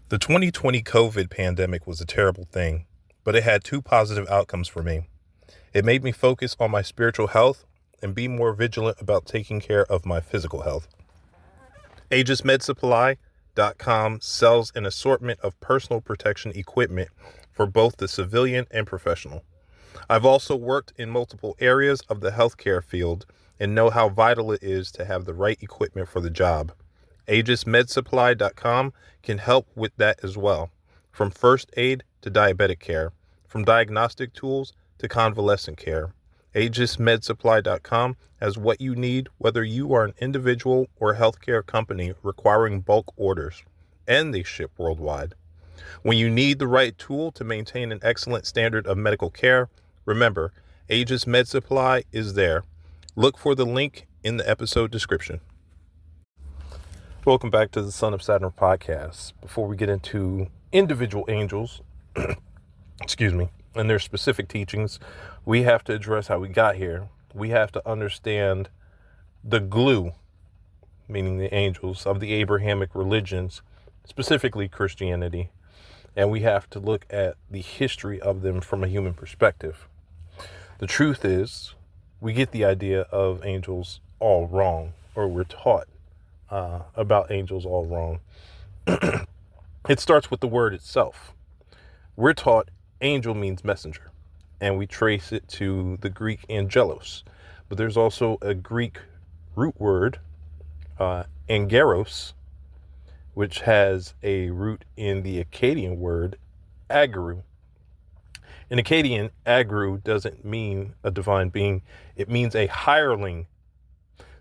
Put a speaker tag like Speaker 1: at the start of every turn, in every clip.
Speaker 1: The 2020 COVID pandemic was a terrible thing, but it had two positive outcomes for me. It made me focus on my spiritual health and be more vigilant about taking care of my physical health. AegisMedSupply.com sells an assortment of personal protection equipment for both the civilian and professional. I've also worked in multiple areas of the healthcare field and know how vital it is to have the right equipment for the job. AegisMedSupply.com can help with that as well, from first aid to diabetic care, from diagnostic tools to convalescent care. AegisMedSupply.com has what you need, whether you are an individual or a healthcare company requiring bulk orders, and they ship worldwide. When you need the right tool to maintain an excellent standard of medical care, remember, Aegis Med Supply is there. Look for the link in the episode description. Welcome back to the Son of Saturn podcast. Before we get into individual angels, and their specific teachings, we have to address how we got here. We have to understand the glue, meaning the angels of the Abrahamic religions, specifically Christianity, and we have to look at the history of them from a human perspective. The truth is, we get the idea of angels all wrong, or we're taught about angels all wrong. It starts with the word itself. We're taught angel means messenger, and we trace it to the Greek angelos. But there's also a Greek root word, angeros, which has a root in the Akkadian word agru. In Akkadian, agru doesn't mean a divine being. It means a hireling.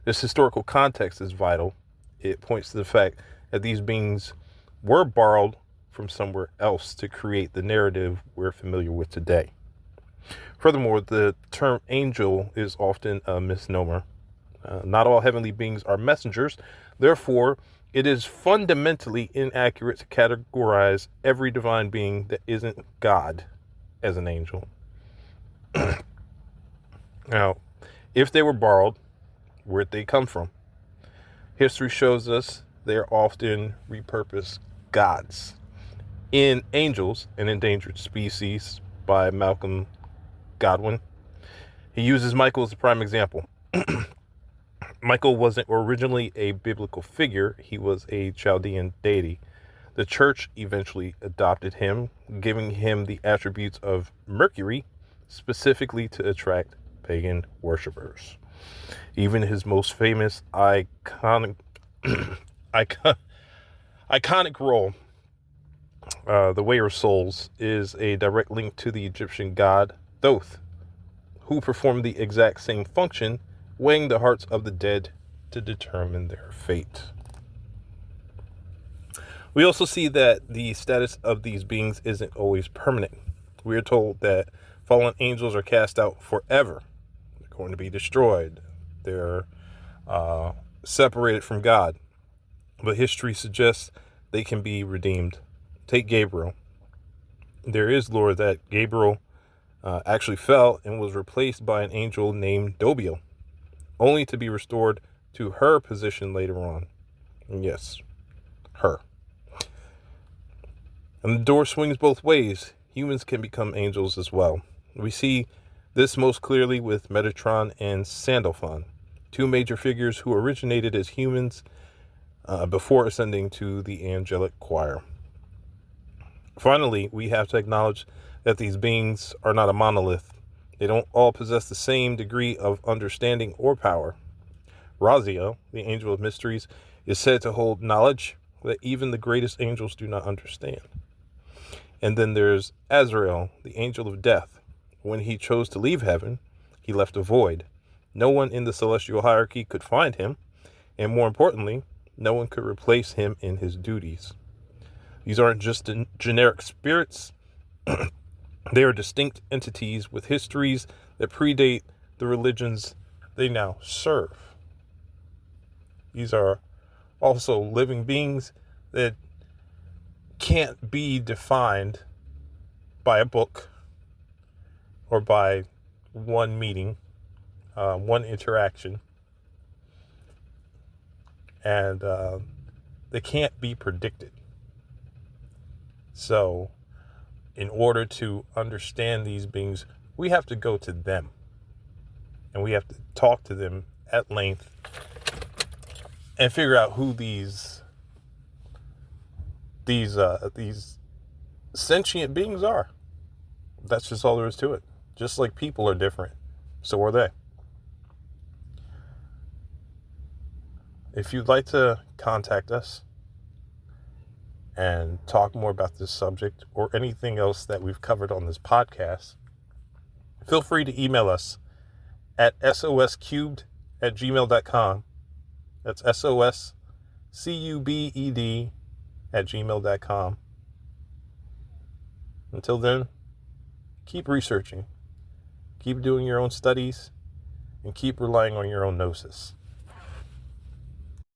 Speaker 1: This historical context is vital. It points to the fact that these beings were borrowed from somewhere else to create the narrative we're familiar with today. Furthermore, the term angel is often a misnomer. Not all heavenly beings are messengers. Therefore, it is fundamentally inaccurate to categorize every divine being that isn't God as an angel. Now, if they were borrowed, where'd they come from? History shows us they're often repurposed gods. In Angels, an Endangered Species by Malcolm Godwin, he uses Michael as a prime example. Michael wasn't originally a biblical figure. He was a Chaldean deity. The church eventually adopted him, giving him the attributes of Mercury, specifically to attract pagan worshipers. Even his most famous iconic role, the Weigher of Souls, is a direct link to the Egyptian god Thoth, who performed the exact same function, weighing the hearts of the dead to determine their fate. We also see that the status of these beings isn't always permanent. We are told that fallen angels are cast out forever. They're going to be destroyed. They're separated from God. But history suggests they can be redeemed. Take Gabriel. There is lore that Gabriel actually fell and was replaced by an angel named Dobiel, only to be restored to her position later on. And yes, her. And the door swings both ways. Humans can become angels as well. We see this most clearly with Metatron and Sandalphon, two major figures who originated as humans before ascending to the angelic choir. Finally, we have to acknowledge that these beings are not a monolith. They don't all possess the same degree of understanding or power. Raziel, the angel of mysteries, is said to hold knowledge that even the greatest angels do not understand. And then there's Azrael, the angel of death. When he chose to leave heaven, he left a void. No one in the celestial hierarchy could find him, and more importantly, no one could replace him in his duties. These aren't just generic spirits. They are distinct entities with histories that predate the religions they now serve. These are also living beings that can't be defined by a book or by one meeting, one interaction, and they can't be predicted. So in order to understand these beings, we have to go to them. And we have to talk to them at length and figure out who these sentient beings are. That's just all there is to it. Just like people are different, so are they. If you'd like to contact us and talk more about this subject or anything else that we've covered on this podcast, feel free to email us at soscubed@gmail.com. That's soscubed@gmail.com. Until then, keep researching, keep doing your own studies, and keep relying on your own gnosis.